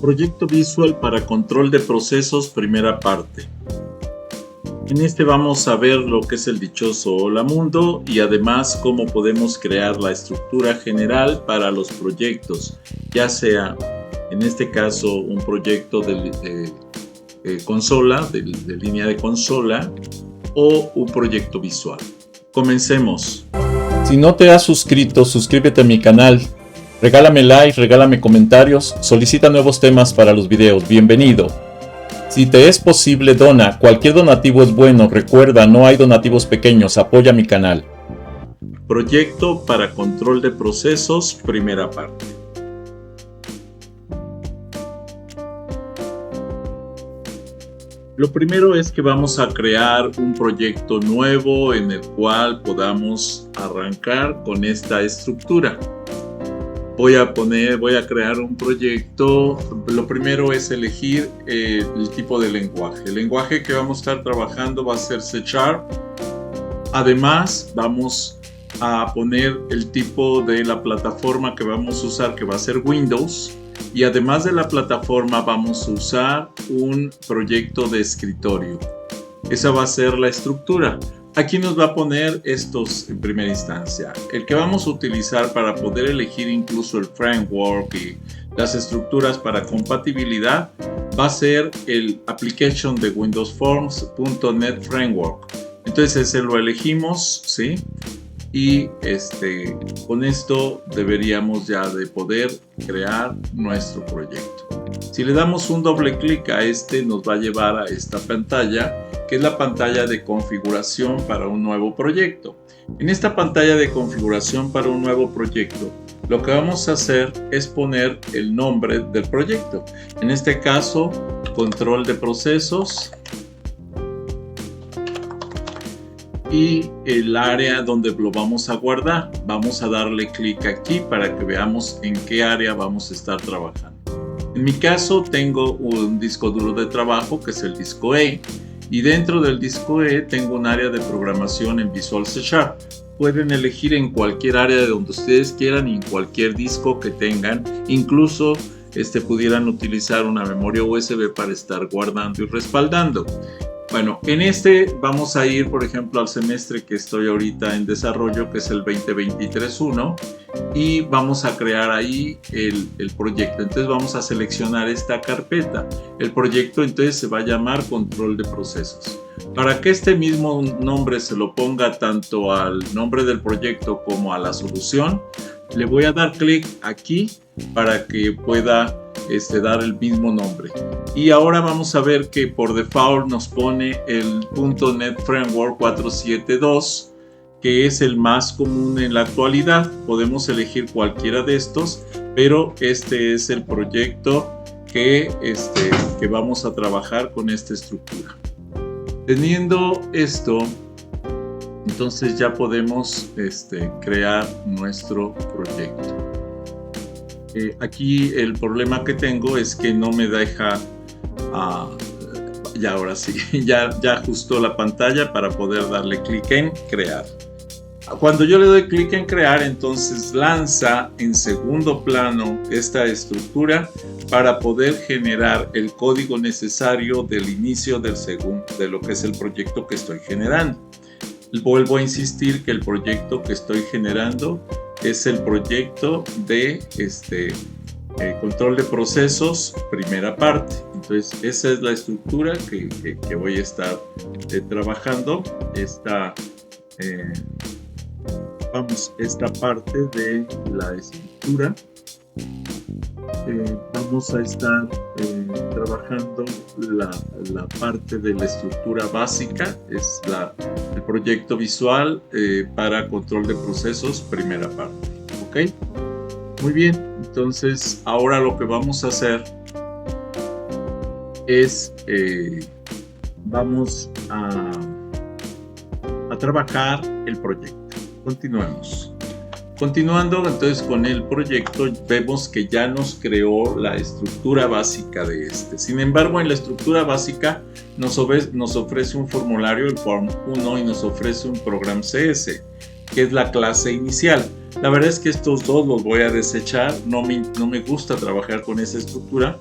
Proyecto Visual para control de procesos, primera parte. En este vamos a ver lo que es el dichoso Hola Mundo y además cómo podemos crear la estructura general para los proyectos, ya sea en este caso un proyecto de consola, de línea de consola o un proyecto visual. Comencemos. Si no te has suscrito, suscríbete a mi canal. Regálame like, regálame comentarios, solicita nuevos temas para los videos. Bienvenido. Si te es posible, dona. Cualquier donativo es bueno. Recuerda, no hay donativos pequeños. Apoya mi canal. Proyecto para control de procesos, primera parte. Lo primero es que vamos a crear un proyecto nuevo en el cual podamos arrancar con esta estructura. Voy a crear un proyecto. Lo primero es elegir el tipo de lenguaje. El lenguaje que vamos a estar trabajando va a ser C#. Además, vamos a poner el tipo de la plataforma que vamos a usar, que va a ser Windows. Y además de la plataforma, vamos a usar un proyecto de escritorio. Esa va a ser la estructura. Aquí nos va a poner estos en primera instancia. El que vamos a utilizar para poder elegir incluso el framework y las estructuras para compatibilidad va a ser el application de Windows Forms.NET Framework. Entonces ese lo elegimos, ¿sí? Y con esto deberíamos ya de poder crear nuestro proyecto. Si le damos un doble clic a nos va a llevar a esta pantalla, que es la pantalla de configuración para un nuevo proyecto. En esta pantalla de configuración para un nuevo proyecto, lo que vamos a hacer es poner el nombre del proyecto. En este caso, control de procesos. Y el área donde lo vamos a guardar. Vamos a darle clic aquí para que veamos en qué área vamos a estar trabajando. En mi caso tengo un disco duro de trabajo que es el disco E. Y dentro del disco E tengo un área de programación en Visual C#. Pueden elegir en cualquier área de donde ustedes quieran y en cualquier disco que tengan. Incluso pudieran utilizar una memoria USB para estar guardando y respaldando. Bueno, en vamos a ir, por ejemplo, al semestre que estoy ahorita en desarrollo, que es el 2023-1, y vamos a crear ahí el proyecto. Entonces vamos a seleccionar esta carpeta. El proyecto entonces se va a llamar control de procesos. Para que este mismo nombre se lo ponga tanto al nombre del proyecto como a la solución, le voy a dar clic aquí para que pueda dar el mismo nombre. Y ahora vamos a ver que por default nos pone el .NET Framework 4.7.2, que es el más común en la actualidad. Podemos elegir cualquiera de estos, pero este es el proyecto que vamos a trabajar con esta estructura. Teniendo esto, entonces ya podemos crear nuestro proyecto. Aquí el problema que tengo es que no me deja, ya ahora sí, ya ajustó la pantalla para poder darle clic en crear. Cuando yo le doy clic en crear, entonces lanza en segundo plano esta estructura para poder generar el código necesario del inicio de lo que es el proyecto que estoy generando. Vuelvo a insistir que el proyecto que estoy generando es el proyecto de control de procesos, primera parte. Entonces esa es la estructura que voy a estar trabajando. Esta parte de la estructura. Vamos a estar trabajando la parte de la estructura básica, es el proyecto visual para control de procesos, primera parte. ¿Ok? Muy bien, entonces ahora lo que vamos a hacer es vamos a trabajar el proyecto. Continuemos. Continuando entonces con el proyecto, vemos que ya nos creó la estructura básica de Sin embargo, en la estructura básica nos ofrece un formulario, el Form 1, y nos ofrece un Program CS, que es la clase inicial. La verdad es que estos dos los voy a desechar, no me gusta trabajar con esa estructura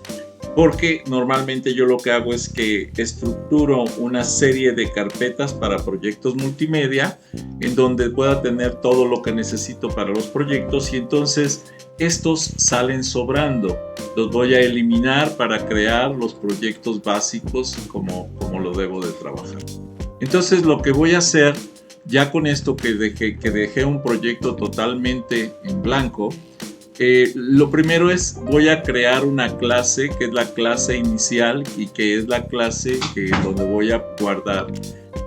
porque normalmente yo lo que hago es que estructuro una serie de carpetas para proyectos multimedia en donde pueda tener todo lo que necesito para los proyectos, y entonces estos salen sobrando. Los voy a eliminar para crear los proyectos básicos como lo debo de trabajar. Entonces lo que voy a hacer ya con esto que dejé un proyecto totalmente en blanco, lo primero es voy a crear una clase que es la clase inicial y que es la clase donde voy a guardar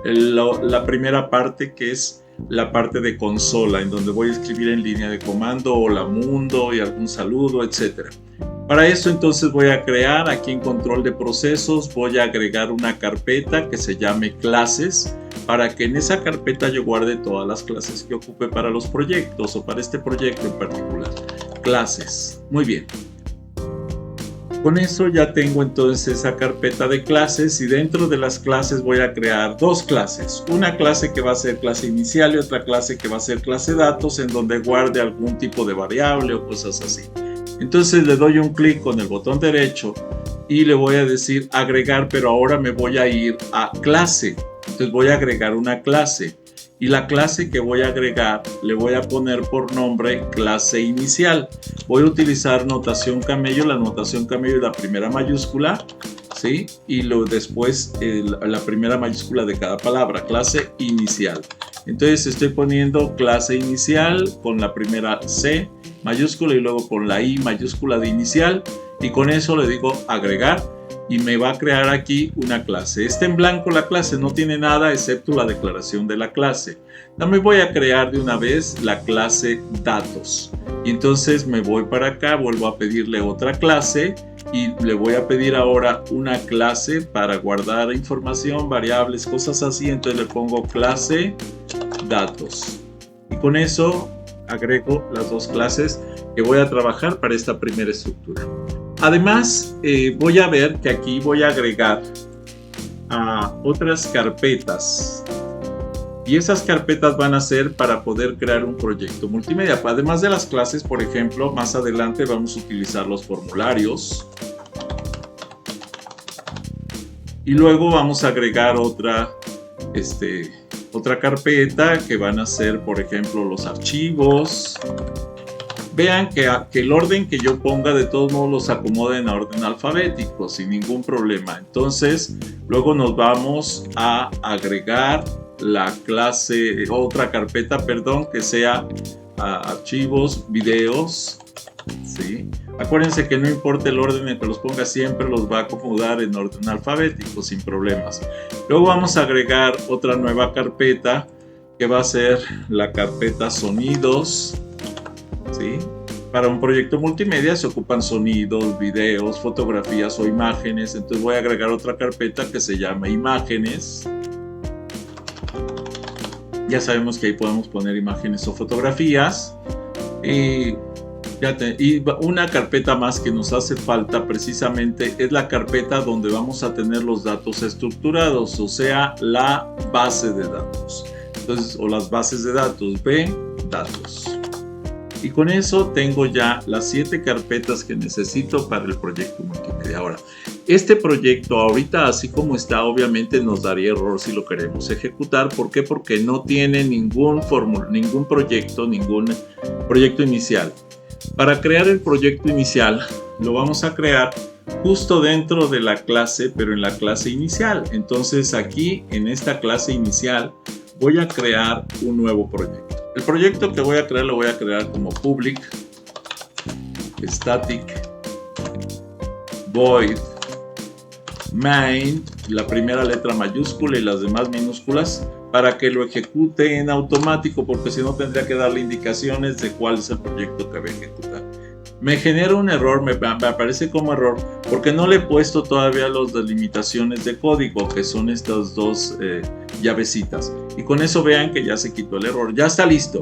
la primera parte, que es la parte de consola, en donde voy a escribir en línea de comando hola mundo y algún saludo, etc. Para eso entonces voy a crear aquí en control de procesos, voy a agregar una carpeta que se llame clases, para que en esa carpeta yo guarde todas las clases que ocupe para los proyectos o para este proyecto en particular. Clases. Muy bien. Con eso ya tengo entonces esa carpeta de clases, y dentro de las clases voy a crear dos clases. Una clase que va a ser clase inicial y otra clase que va a ser clase datos, en donde guarde algún tipo de variable o cosas así. Entonces le doy un clic con el botón derecho y le voy a decir agregar, pero ahora me voy a ir a clase. Entonces voy a agregar una clase, y la clase que voy a agregar le voy a poner por nombre clase inicial. Voy a utilizar notación camello. La notación camello es la primera mayúscula, ¿sí? Y después la primera mayúscula de cada palabra, clase inicial. Entonces estoy poniendo clase inicial con la primera C mayúscula y luego con la I mayúscula de inicial, y con eso le digo agregar. Y me va a crear aquí una clase. Está en blanco la clase, no tiene nada excepto la declaración de la clase. También voy a crear de una vez la clase datos. Y entonces me voy para acá, vuelvo a pedirle otra clase y le voy a pedir ahora una clase para guardar información, variables, cosas así. Entonces le pongo clase datos. Y con eso agrego las dos clases que voy a trabajar para esta primera estructura. Además, voy a ver que aquí voy a agregar a otras carpetas, y esas carpetas van a ser para poder crear un proyecto multimedia. Además de las clases, por ejemplo, más adelante vamos a utilizar los formularios, y luego vamos a agregar otra carpeta que van a ser, por ejemplo, los archivos. Vean que el orden que yo ponga de todos modos los acomoda en orden alfabético sin ningún problema. Entonces luego nos vamos a agregar la clase, otra carpeta, perdón, que sea archivos, videos, ¿sí? Acuérdense que no importa el orden en que los ponga, siempre los va a acomodar en orden alfabético sin problemas. Luego vamos a agregar otra nueva carpeta que va a ser la carpeta sonidos. ¿Sí? Para un proyecto multimedia se ocupan sonidos, videos, fotografías o imágenes. Entonces voy a agregar otra carpeta que se llama imágenes. Ya sabemos que ahí podemos poner imágenes o fotografías. Y una carpeta más que nos hace falta precisamente es la carpeta donde vamos a tener los datos estructurados, o sea, la base de datos. Entonces, o las bases de datos, datos. Y con eso tengo ya las 7 carpetas que necesito para el proyecto multimedia. Ahora, este proyecto ahorita así como está, obviamente nos daría error si lo queremos ejecutar. ¿Por qué? Porque no tiene ningún proyecto inicial. Para crear el proyecto inicial, lo vamos a crear justo dentro de la clase, pero en la clase inicial. Entonces aquí, en esta clase inicial, voy a crear un nuevo proyecto. El proyecto que voy a crear lo voy a crear como public static void main, la primera letra mayúscula y las demás minúsculas, para que lo ejecute en automático, porque si no tendría que darle indicaciones de cuál es el proyecto que voy a ejecutar. Me genera un error, me aparece como error porque no le he puesto todavía las delimitaciones de código, que son estas dos llavecitas, y con eso vean que ya se quitó el error, ya está listo.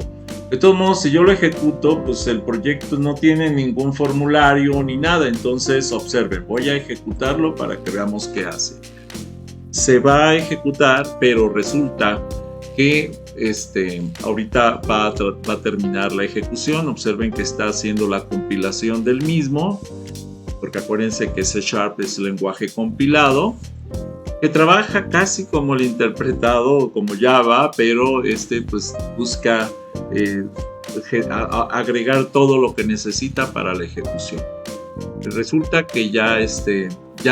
De todos modos, si yo lo ejecuto, pues el proyecto no tiene ningún formulario ni nada. Entonces observen, voy a ejecutarlo para que veamos qué hace. Se va a ejecutar, pero resulta que ahorita va a terminar la ejecución. Observen que está haciendo la compilación del mismo porque acuérdense que C# es lenguaje compilado, que trabaja casi como el interpretado, como Java, pero pues busca agregar todo lo que necesita para la ejecución. Resulta que ya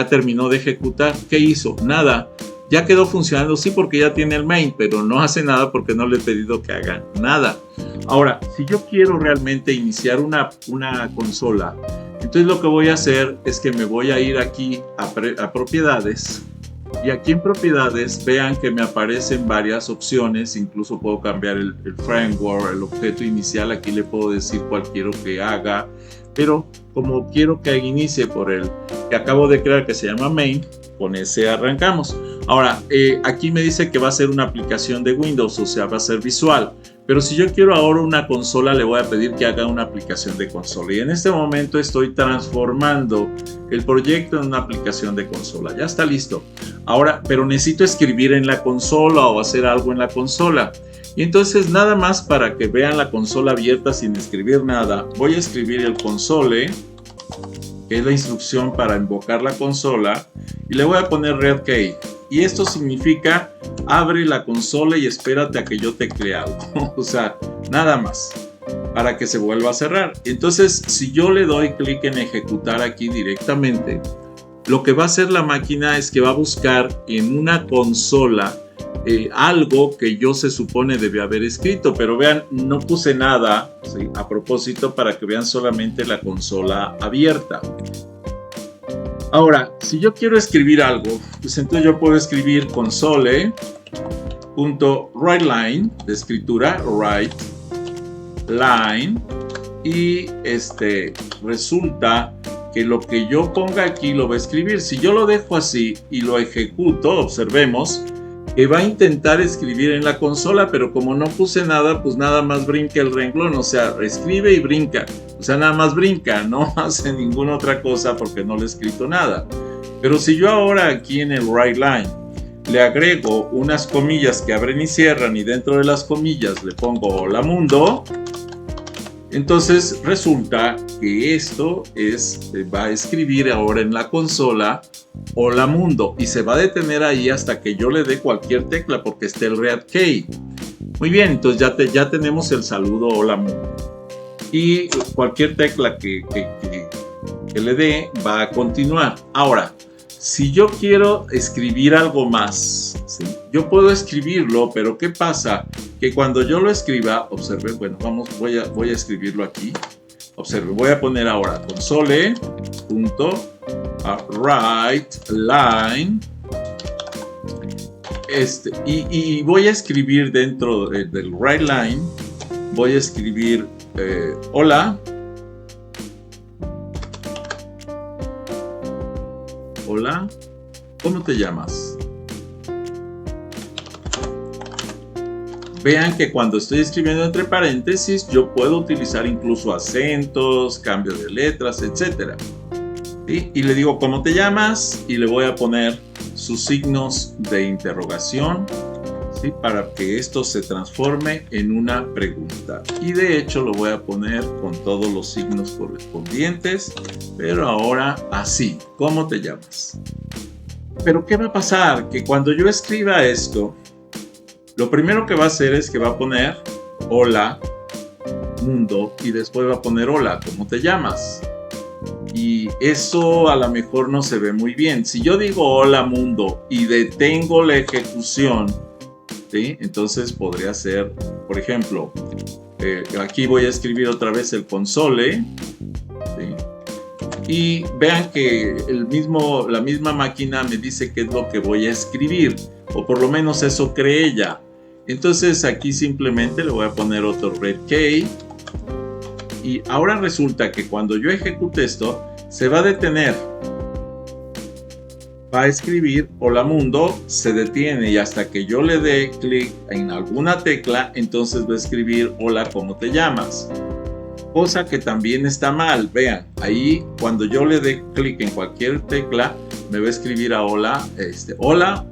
terminó de ejecutar. ¿Qué hizo? Nada. Ya quedó funcionando, sí, porque ya tiene el main, pero no hace nada porque no le he pedido que haga nada. Ahora, si yo quiero realmente iniciar una consola, entonces lo que voy a hacer es que me voy a ir aquí a propiedades. Y aquí en propiedades vean que me aparecen varias opciones, incluso puedo cambiar el framework, el objeto inicial, aquí le puedo decir cuál quiero que haga, pero como quiero que inicie por el que acabo de crear que se llama main, con ese arrancamos. Ahora, aquí me dice que va a ser una aplicación de Windows, o sea, va a ser visual. Pero si yo quiero ahora una consola, le voy a pedir que haga una aplicación de consola. Y en este momento estoy transformando el proyecto en una aplicación de consola. Ya está listo. Ahora, pero necesito escribir en la consola o hacer algo en la consola. Y entonces nada más para que vean la consola abierta sin escribir nada, voy a escribir el console, que es la instrucción para invocar la consola, y le voy a poner red key. Y esto significa abre la consola y espérate a que yo teclee algo. O sea, nada más para que se vuelva a cerrar. Entonces, si yo le doy clic en ejecutar aquí directamente, lo que va a hacer la máquina es que va a buscar en una consola algo que yo se supone debe haber escrito, pero vean, no puse nada, ¿sí?, a propósito para que vean solamente la consola abierta. Ahora, si yo quiero escribir algo, pues entonces yo puedo escribir console.writeLine, de escritura, write line, y resulta que lo que yo ponga aquí lo va a escribir. Si yo lo dejo así y lo ejecuto, observemos que va a intentar escribir en la consola, pero como no puse nada, pues nada más brinca el renglón, o sea, escribe y brinca, o sea, nada más brinca, no hace ninguna otra cosa porque no le he escrito nada. Pero si yo ahora aquí en el WriteLine le agrego unas comillas que abren y cierran, y dentro de las comillas le pongo hola mundo, entonces resulta que esto va a escribir ahora en la consola hola mundo, y se va a detener ahí hasta que yo le dé cualquier tecla porque está el red key. Muy bien, entonces ya tenemos el saludo hola mundo, y cualquier tecla que le dé va a continuar. Ahora, si yo quiero escribir algo más, ¿sí?, yo puedo escribirlo, pero ¿qué pasa? Que cuando yo lo escriba, observe, bueno, voy a escribirlo aquí. Observe, voy a poner ahora console.writeLine, y voy a escribir dentro del WriteLine, voy a escribir hola. Hola, ¿cómo te llamas? Vean que cuando estoy escribiendo entre paréntesis, yo puedo utilizar incluso acentos, cambio de letras, etc. ¿Sí? Y le digo ¿cómo te llamas? Y le voy a poner sus signos de interrogación, ¿sí?, para que esto se transforme en una pregunta. Y de hecho lo voy a poner con todos los signos correspondientes, pero ahora así, ¿cómo te llamas? Pero ¿qué va a pasar? Que cuando yo escriba esto, lo primero que va a hacer es que va a poner hola mundo, y después va a poner hola, ¿cómo te llamas? Y eso a lo mejor no se ve muy bien. Si yo digo hola mundo y detengo la ejecución, ¿sí?, entonces podría ser, por ejemplo, aquí voy a escribir otra vez el console, ¿sí?, y vean que la misma máquina me dice qué es lo que voy a escribir, o por lo menos eso cree ella. Entonces aquí simplemente le voy a poner otro red key, y ahora resulta que cuando yo ejecute esto, se va a detener, va a escribir hola mundo, se detiene, y hasta que yo le dé clic en alguna tecla, entonces va a escribir hola, ¿cómo te llamas? Cosa que también está mal. Vean, ahí cuando yo le dé clic en cualquier tecla, me va a escribir a hola, hola,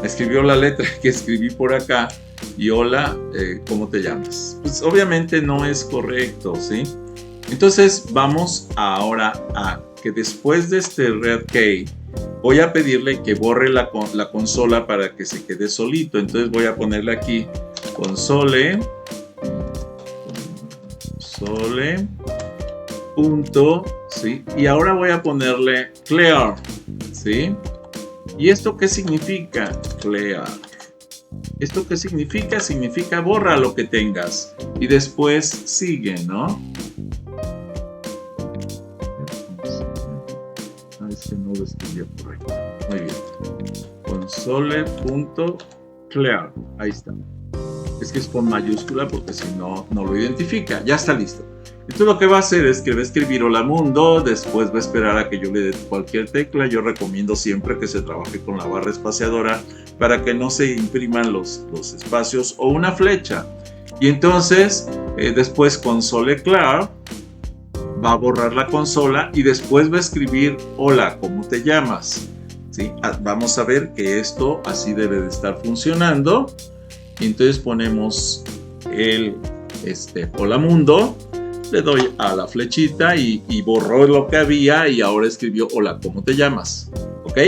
escribió la letra que escribí por acá, y hola, ¿cómo te llamas? Pues obviamente no es correcto, ¿sí? Entonces vamos ahora a que después de este red key voy a pedirle que borre la consola para que se quede solito. Entonces voy a ponerle aquí console punto, ¿sí? Y ahora voy a ponerle clear, ¿sí? ¿Y esto qué significa? Clear. ¿Esto qué significa? Significa borra lo que tengas y después sigue, ¿no? Es que no lo escribía correcto. Muy bien. Console.clear. Ahí está. Es que es con mayúscula porque si no, no lo identifica. Ya está listo. Entonces lo que va a hacer es que va a escribir hola mundo, después va a esperar a que yo le dé cualquier tecla. Yo recomiendo siempre que se trabaje con la barra espaciadora para que no se impriman los espacios o una flecha. Y entonces después console clear va a borrar la consola y después va a escribir hola, ¿cómo te llamas? ¿Sí? Vamos a ver que esto así debe de estar funcionando. Y entonces ponemos el hola mundo, le doy a la flechita y borró lo que había y ahora escribió hola, ¿cómo te llamas? ¿Ok?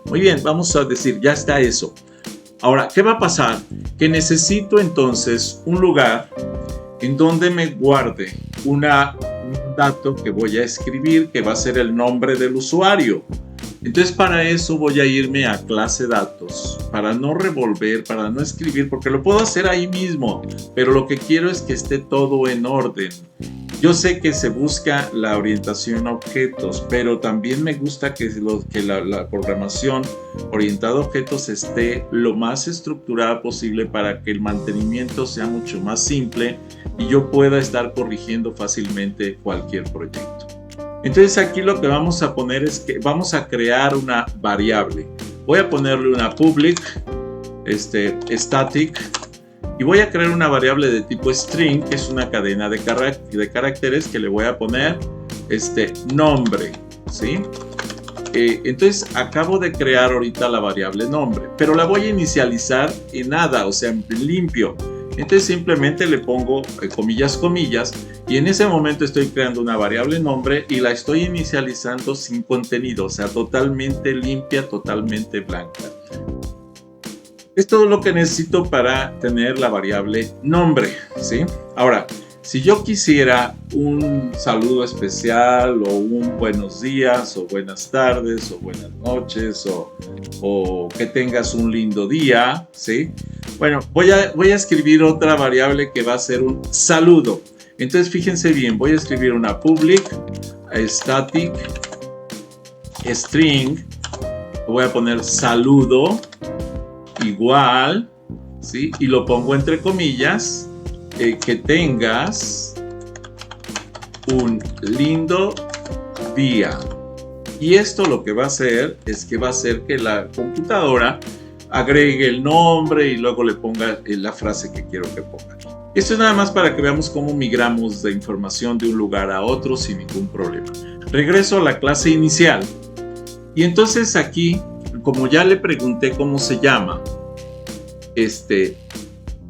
Muy bien, vamos a decir, ya está eso. Ahora, ¿qué va a pasar? Que necesito entonces un lugar en donde me guarde un dato que voy a escribir, que va a ser el nombre del usuario. Entonces para eso voy a irme a clase datos, para no revolver, para no escribir, porque lo puedo hacer ahí mismo, pero lo que quiero es que esté todo en orden. Yo sé que se busca la orientación a objetos, pero también me gusta que la programación orientada a objetos esté lo más estructurada posible para que el mantenimiento sea mucho más simple y yo pueda estar corrigiendo fácilmente cualquier proyecto. Entonces aquí lo que vamos a poner es que vamos a crear una variable. Voy a ponerle una public, static, y voy a crear una variable de tipo string, que es una cadena de caracteres que le voy a poner nombre, ¿sí? Entonces acabo de crear ahorita la variable nombre, pero la voy a inicializar en nada, o sea, en limpio. Entonces simplemente le pongo comillas, comillas, y en ese momento estoy creando una variable nombre y la estoy inicializando sin contenido, o sea, totalmente limpia, totalmente blanca. Es todo lo que necesito para tener la variable nombre, ¿sí? Ahora, si yo quisiera un saludo especial o un buenos días o buenas tardes o buenas noches o que tengas un lindo día, ¿sí? Bueno, voy a escribir otra variable que va a ser un saludo. Entonces fíjense bien, voy a escribir una public static string, voy a poner saludo igual, ¿sí? Y lo pongo entre comillas, que tengas un lindo día. Y esto lo que va a hacer es que va a hacer que la computadora agregue el nombre y luego le ponga la frase que quiero que ponga. Esto es nada más para que veamos cómo migramos de información de un lugar a otro sin ningún problema. Regreso a la clase inicial. Y entonces aquí, como ya le pregunté cómo se llama,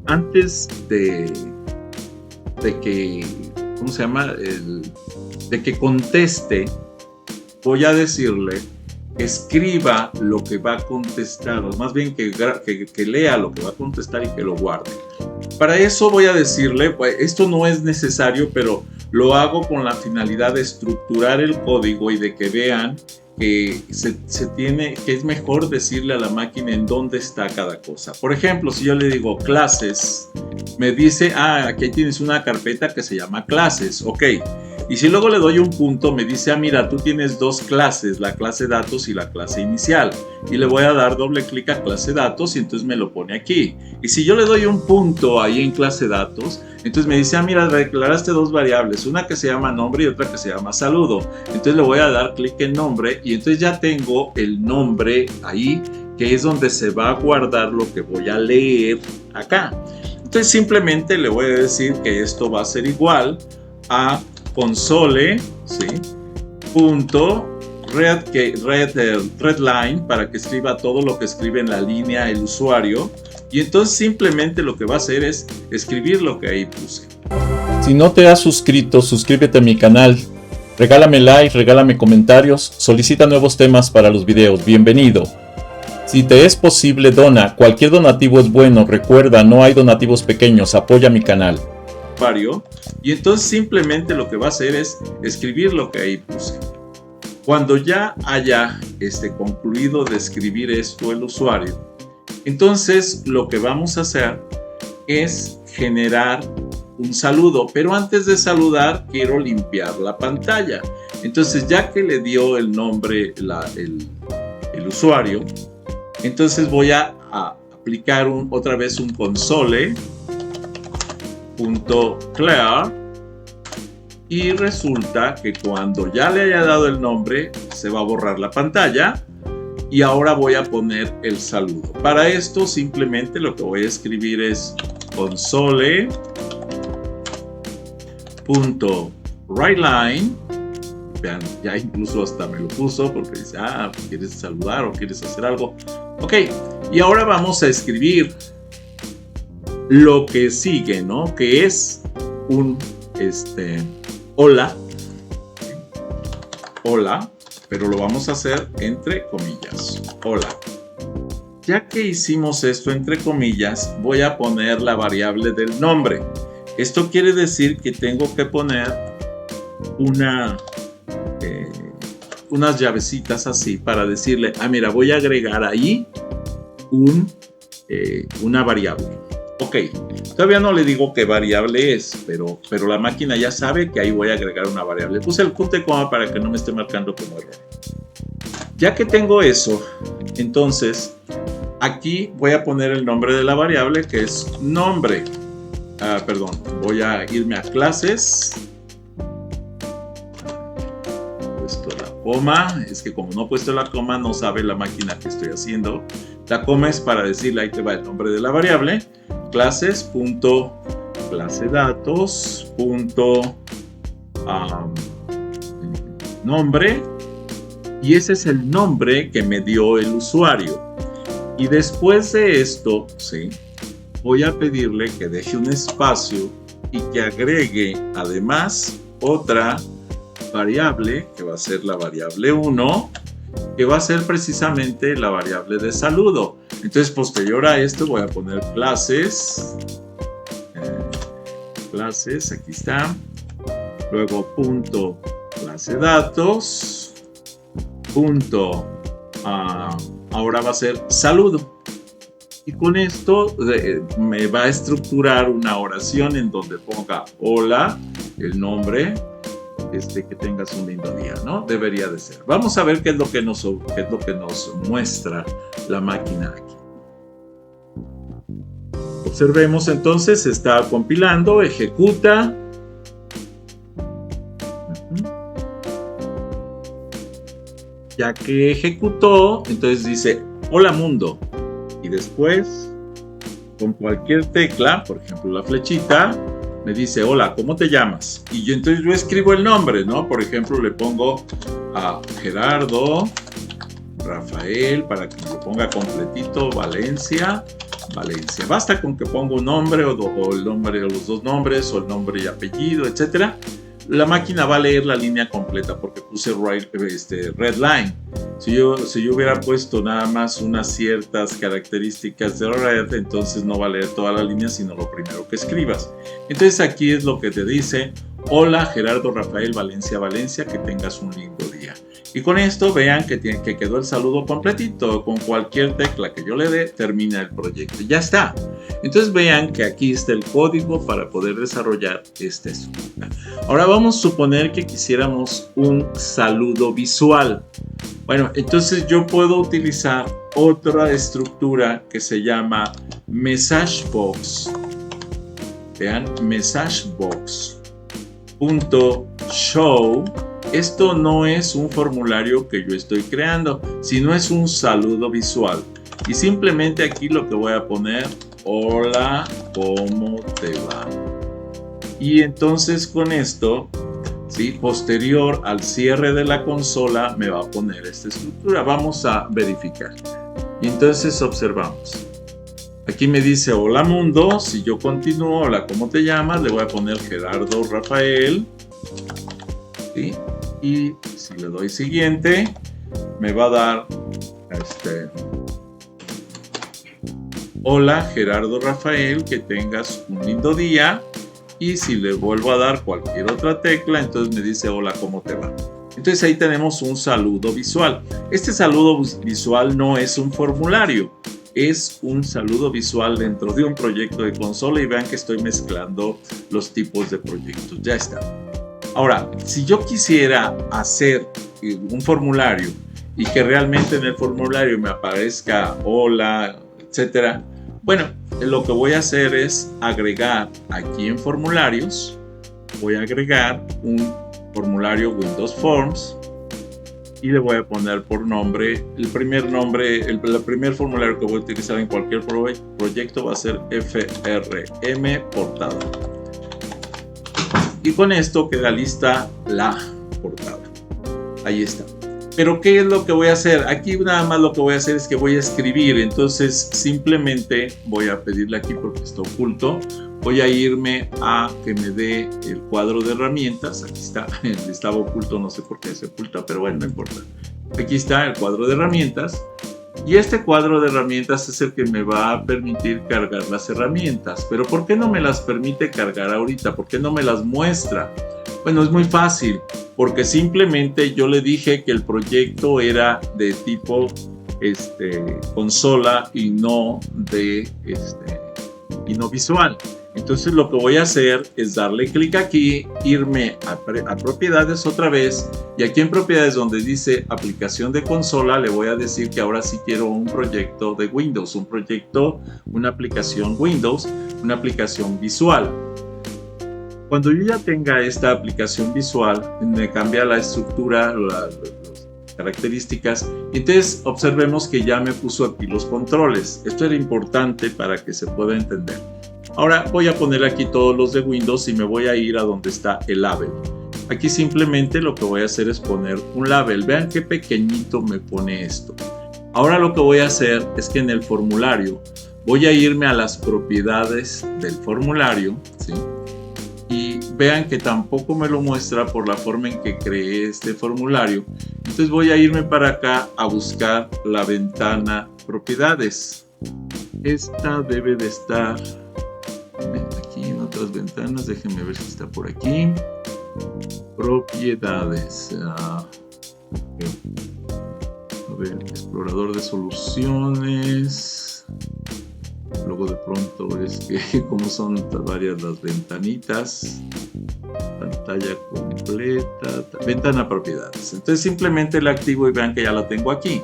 antes de que, ¿cómo se llama? De que conteste, voy a decirle que escriba lo que va a contestar, o más bien que lea lo que va a contestar y que lo guarde. Para eso voy a decirle, pues, esto no es necesario, pero lo hago con la finalidad de estructurar el código y de que vean que que es mejor decirle a la máquina en dónde está cada cosa. Por ejemplo, si yo le digo clases, me dice, aquí tienes una carpeta que se llama clases, ok. Y si luego le doy un punto, me dice, mira, tú tienes dos clases, la clase datos y la clase inicial. Y le voy a dar doble clic a clase datos y entonces me lo pone aquí. Y si yo le doy un punto ahí en clase datos, entonces me dice, mira, declaraste dos variables, una que se llama nombre y otra que se llama saludo. Entonces le voy a dar clic en nombre y entonces ya tengo el nombre ahí, que es donde se va a guardar lo que voy a leer acá. Entonces simplemente le voy a decir que esto va a ser igual a console, ¿sí? Readline, para que escriba todo lo que escribe en la línea el usuario, Y entonces simplemente lo que va a hacer es escribir lo que ahí puse. Si no te has suscrito, suscríbete a mi canal. Regálame like, regálame comentarios, solicita nuevos temas para los videos. Bienvenido. Si te es posible, dona. Cualquier donativo es bueno. Recuerda, no hay donativos pequeños. Apoya mi canal. Y entonces simplemente lo que va a hacer es escribir lo que ahí puse. Cuando ya haya concluido de escribir esto el usuario, entonces lo que vamos a hacer es generar un saludo, pero antes de saludar quiero limpiar la pantalla. Entonces, ya que le dio el nombre el usuario, entonces voy a aplicar otra vez un console.clear y resulta que cuando ya le haya dado el nombre se va a borrar la pantalla y ahora voy a poner el saludo. Para esto simplemente lo que voy a escribir es console.writeLine. Vean, ya incluso hasta me lo puso porque dice, ¿quieres saludar o quieres hacer algo? Ok, y ahora vamos a escribir lo que sigue, ¿no? Que es un hola, pero lo vamos a hacer entre comillas, hola. Ya que hicimos esto entre comillas, voy a poner la variable del nombre. Esto quiere decir que tengo que poner unas llavecitas así para decirle, mira, voy a agregar ahí una variable. Ok, todavía no le digo qué variable es, pero la máquina ya sabe que ahí voy a agregar una variable. Puse el punto y coma para que no me esté marcando como error. Ya que tengo eso, entonces aquí voy a poner el nombre de la variable, que es nombre. Voy a irme a clases. He puesto la coma, es que como no he puesto la coma no sabe la máquina que estoy haciendo. La coma es para decirle, ahí te va el nombre de la variable. Clases.clasedatos. Nombre, y ese es el nombre que me dio el usuario. Y después de esto, ¿sí?, voy a pedirle que deje un espacio y que agregue además otra variable, que va a ser la variable 1, que va a ser precisamente la variable de saludo. Entonces, posterior a esto voy a poner clases, aquí está, luego punto clasedatos, ahora va a ser saludo. Y con esto me va a estructurar una oración en donde ponga hola, el nombre, que tengas un lindo día, ¿no? Debería de ser. Vamos a ver qué es lo que nos muestra la máquina aquí. Observemos entonces, está compilando, ejecuta. Ya que ejecutó, entonces dice hola mundo. Y después, con cualquier tecla, por ejemplo la flechita, me dice hola, ¿cómo te llamas? Y entonces yo escribo el nombre, ¿no? Por ejemplo, le pongo a Gerardo Rafael para que me lo ponga completito, Valencia. Basta con que ponga un nombre o el nombre o los dos nombres o el nombre y apellido, etcétera. La máquina va a leer la línea completa porque puse red line. Si yo hubiera puesto nada más unas ciertas características de red, entonces no va a leer toda la línea, sino lo primero que escribas. Entonces aquí es lo que te dice: hola Gerardo Rafael Valencia, que tengas un lindo día. Y con esto vean que quedó el saludo completito. Con cualquier tecla que yo le dé, termina el proyecto. Ya está. Entonces vean que aquí está el código para poder desarrollar esta estructura. Ahora vamos a suponer que quisiéramos un saludo visual. Bueno, entonces yo puedo utilizar otra estructura que se llama MessageBox. Vean, MessageBox.show. Esto no es un formulario que yo estoy creando, sino es un saludo visual. Y simplemente aquí lo que voy a poner: hola, ¿cómo te va? Y entonces con esto, ¿sí?, posterior al cierre de la consola, me va a poner esta estructura. Vamos a verificar. Y entonces observamos. Aquí me dice hola mundo. Si yo continúo, hola, ¿cómo te llamas? Le voy a poner Gerardo Rafael. ¿Sí? Y si le doy siguiente, me va a dar hola Gerardo Rafael, que tengas un lindo día. Y si le vuelvo a dar cualquier otra tecla, entonces me dice hola, ¿cómo te va? Entonces ahí tenemos un saludo visual. Este saludo visual no es un formulario, es un saludo visual dentro de un proyecto de consola, y vean que estoy mezclando los tipos de proyectos. Ya está. Ahora, si yo quisiera hacer un formulario y que realmente en el formulario me aparezca hola, etcétera, bueno, lo que voy a hacer es agregar aquí en formularios, voy a agregar un formulario Windows Forms y le voy a poner por nombre, el primer formulario que voy a utilizar en cualquier proyecto va a ser FRM portada. Y con esto queda lista la portada. Ahí está. Pero ¿qué es lo que voy a hacer? Aquí nada más lo que voy a hacer es que voy a escribir. Entonces simplemente voy a pedirle aquí, porque está oculto, voy a irme a que me dé el cuadro de herramientas. Aquí está, estaba oculto, no sé por qué se oculta, pero bueno, no importa. Aquí está el cuadro de herramientas. Y este cuadro de herramientas es el que me va a permitir cargar las herramientas. Pero ¿por qué no me las permite cargar ahorita? ¿Por qué no me las muestra? Bueno, es muy fácil, porque simplemente yo le dije que el proyecto era de tipo consola y no visual. Entonces lo que voy a hacer es darle clic aquí, irme a propiedades otra vez, y aquí en propiedades donde dice aplicación de consola, le voy a decir que ahora sí quiero un proyecto de Windows, una aplicación Windows, una aplicación visual. Cuando yo ya tenga esta aplicación visual, me cambia la estructura, las características, y entonces observemos que ya me puso aquí los controles. Esto era importante para que se pueda entender. Ahora voy a poner aquí todos los de Windows y me voy a ir a donde está el label. Aquí simplemente lo que voy a hacer es poner un label. Vean qué pequeñito me pone esto. Ahora lo que voy a hacer es que en el formulario voy a irme a las propiedades del formulario, ¿sí? Y vean que tampoco me lo muestra por la forma en que creé este formulario. Entonces voy a irme para acá a buscar la ventana propiedades. Esta debe de estar aquí en otras ventanas. Déjenme ver si está por aquí. Propiedades. A ver, explorador de soluciones. Luego de pronto es que como son varias las ventanitas, pantalla completa, ventana propiedades. Entonces simplemente la activo y vean que ya la tengo aquí.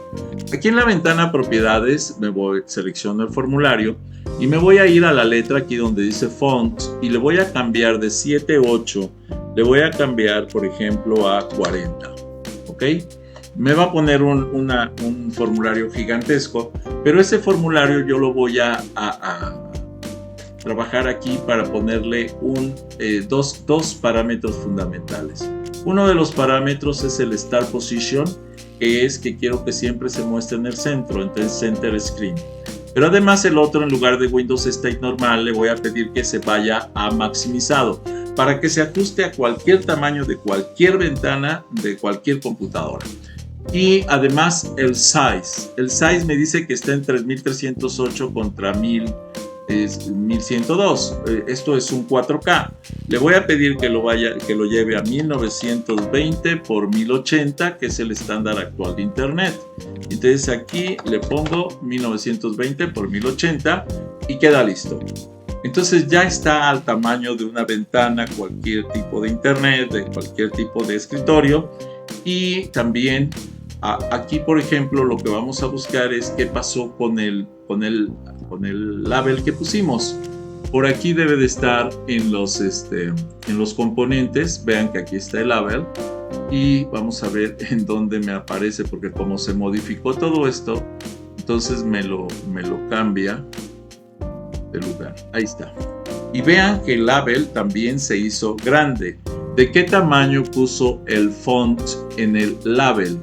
Aquí en la ventana propiedades selecciono el formulario y me voy a ir a la letra aquí donde dice font y le voy a cambiar de 7.8, le voy a cambiar por ejemplo a 40, ¿ok? Me va a poner un formulario gigantesco, pero ese formulario yo lo voy a trabajar aquí para ponerle dos parámetros fundamentales. Uno de los parámetros es el Start Position, que es que quiero que siempre se muestre en el centro, entonces Center Screen. Pero además el otro, en lugar de Windows State normal, le voy a pedir que se vaya a maximizado, para que se ajuste a cualquier tamaño de cualquier ventana de cualquier computadora. Y además el size me dice que está en 3308 contra 1102. Esto es un 4K. Le voy a pedir que lo lleve a 1920 por 1080, que es el estándar actual de internet. Entonces aquí le pongo 1920 por 1080 y queda listo. Entonces ya está al tamaño de una ventana, cualquier tipo de internet, de cualquier tipo de escritorio. Y también aquí, por ejemplo, lo que vamos a buscar es qué pasó con el label que pusimos. Por aquí debe de estar en los componentes. Vean que aquí está el label. Y vamos a ver en dónde me aparece, porque como se modificó todo esto, entonces me lo cambia de lugar. Ahí está. Y vean que el label también se hizo grande. ¿De qué tamaño puso el font en el label?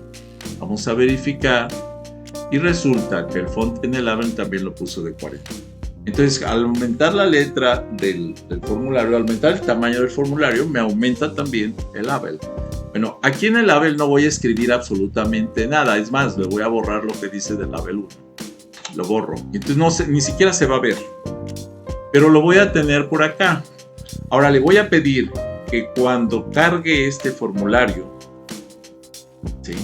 Vamos a verificar. Y resulta que el font en el label también lo puso de 40. Entonces, al aumentar la letra del formulario, al aumentar el tamaño del formulario, me aumenta también el label. Bueno, aquí en el label no voy a escribir absolutamente nada. Es más, le voy a borrar lo que dice del label 1. Lo borro. Entonces ni siquiera se va a ver. Pero lo voy a tener por acá. Ahora le voy a pedir que cuando cargue este formulario, ¿sí?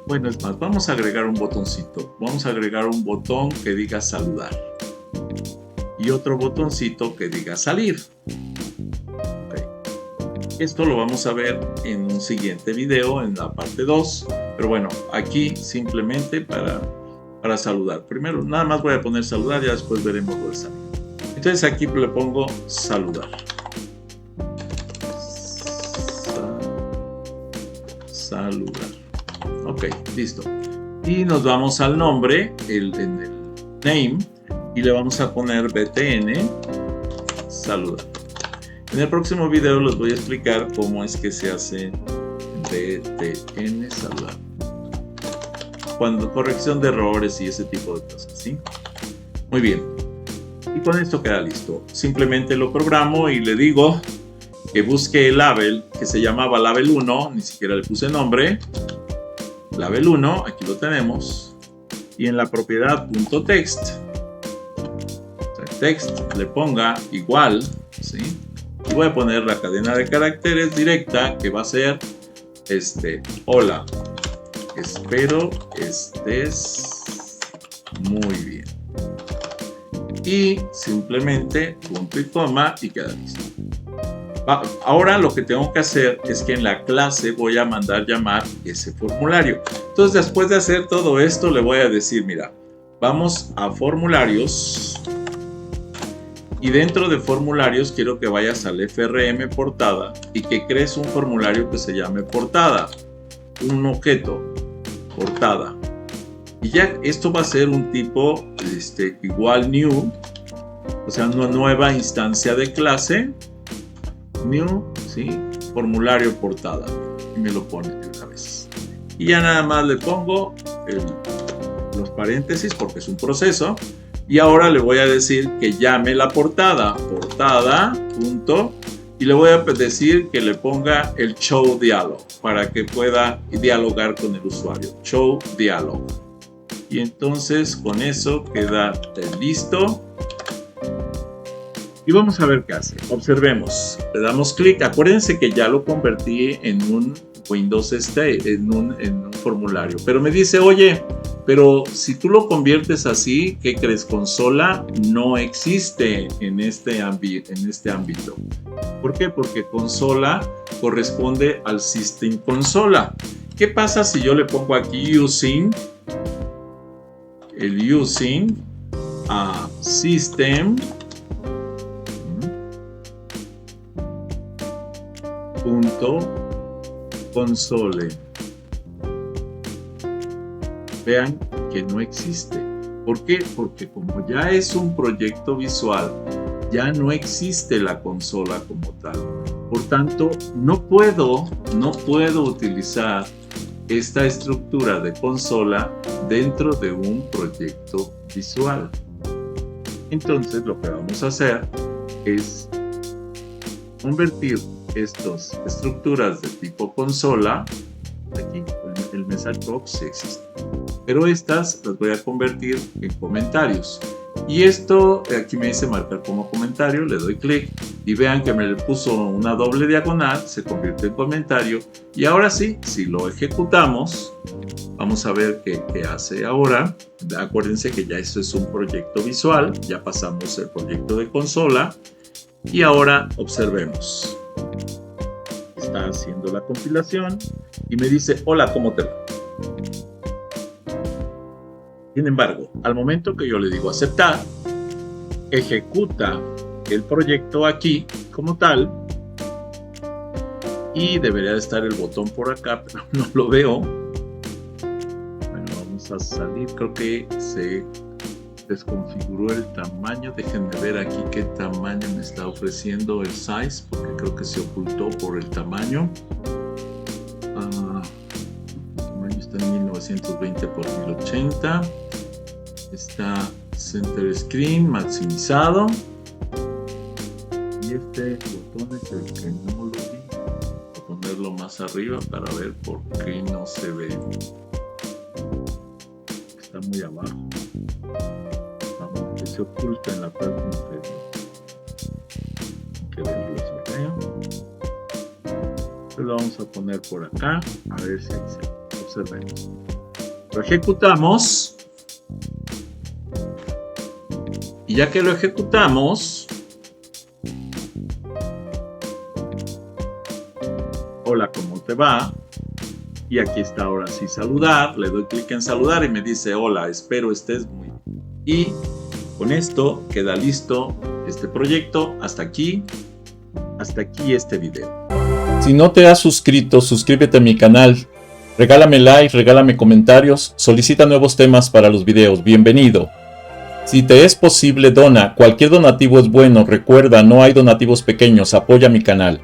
Bueno, es más, vamos a agregar un botoncito. Vamos a agregar un botón que diga saludar. Y otro botoncito que diga salir. Okay. Esto lo vamos a ver en un siguiente video, en la parte 2. Pero bueno, aquí simplemente para saludar. Primero, nada más voy a poner saludar, ya después veremos lo de salir. Entonces aquí le pongo saludar. Saludar. Ok, listo. Y nos vamos al nombre, en el name, y le vamos a poner btn saludar. En el próximo video les voy a explicar cómo es que se hace btn saludar. Cuando corrección de errores y ese tipo de cosas, ¿sí? Muy bien. Y con esto queda listo. Simplemente lo programo y le digo que busque el label que se llamaba label 1, ni siquiera le puse nombre. Label 1, aquí lo tenemos. Y en la propiedad .text, text le ponga igual, ¿sí? Y voy a poner la cadena de caracteres directa que va a ser hola, espero estés muy bien. Y simplemente punto y coma y queda listo. Ahora lo que tengo que hacer es que en la clase voy a mandar llamar ese formulario. Entonces, después de hacer todo esto, le voy a decir, mira, vamos a formularios. Y dentro de formularios quiero que vayas al FRM portada y que crees un formulario que se llame portada. Un objeto, portada. Y ya esto va a ser un tipo igual new, o sea, una nueva instancia de clase. New, ¿sí? Formulario portada. Y me lo pone de una vez. Y ya nada más le pongo los paréntesis porque es un proceso. Y ahora le voy a decir que llame la portada. Portada, punto. Y le voy a decir que le ponga el show dialog para que pueda dialogar con el usuario. Show dialog. Y entonces con eso queda listo. Y vamos a ver qué hace. Observemos. Le damos clic. Acuérdense que ya lo convertí en un Windows en un formulario. Pero me dice, oye, pero si tú lo conviertes así, ¿qué crees? Consola no existe en este ámbito. ¿Por qué? Porque consola corresponde al System Consola. ¿Qué pasa si yo le pongo aquí using? El using a system .console. Vean que no existe. ¿Por qué? Porque como ya es un proyecto visual, ya no existe la consola como tal. Por tanto, no puedo utilizar esta estructura de consola dentro de un proyecto visual. Entonces, lo que vamos a hacer es convertir estas estructuras de tipo consola, aquí el message box sí existe, pero estas las voy a convertir en comentarios. Y esto aquí me dice marcar como comentario, le doy clic y vean que me le puso una doble diagonal, se convierte en comentario. Y ahora sí, si lo ejecutamos, vamos a ver qué hace ahora. Acuérdense que ya esto es un proyecto visual, ya pasamos el proyecto de consola. Y ahora observemos. Está haciendo la compilación y me dice, hola, ¿cómo te va? Sin embargo, al momento que yo le digo aceptar, ejecuta el proyecto aquí como tal y debería de estar el botón por acá, pero no lo veo. Bueno, vamos a salir, creo que se desconfiguró el tamaño. Déjenme ver aquí qué tamaño me está ofreciendo el size, porque creo que se ocultó por el tamaño. El tamaño está en 1920 por 1080. Está Center Screen maximizado. Y este botón es el que no lo vi. Voy a ponerlo más arriba para ver por qué no se ve. Está muy abajo. Vamos, que se oculta en la parte inferior. Que verlo lo vamos a poner por acá. A ver si se observa. Lo ejecutamos. Y ya que lo ejecutamos, hola, ¿cómo te va? Y aquí está ahora sí saludar. Le doy clic en saludar y me dice hola, espero estés muy bien. Y con esto queda listo este proyecto. Hasta aquí este video. Si no te has suscrito, suscríbete a mi canal. Regálame like, regálame comentarios, solicita nuevos temas para los videos. Bienvenido. Si te es posible, dona. Cualquier donativo es bueno. Recuerda, no hay donativos pequeños. Apoya mi canal.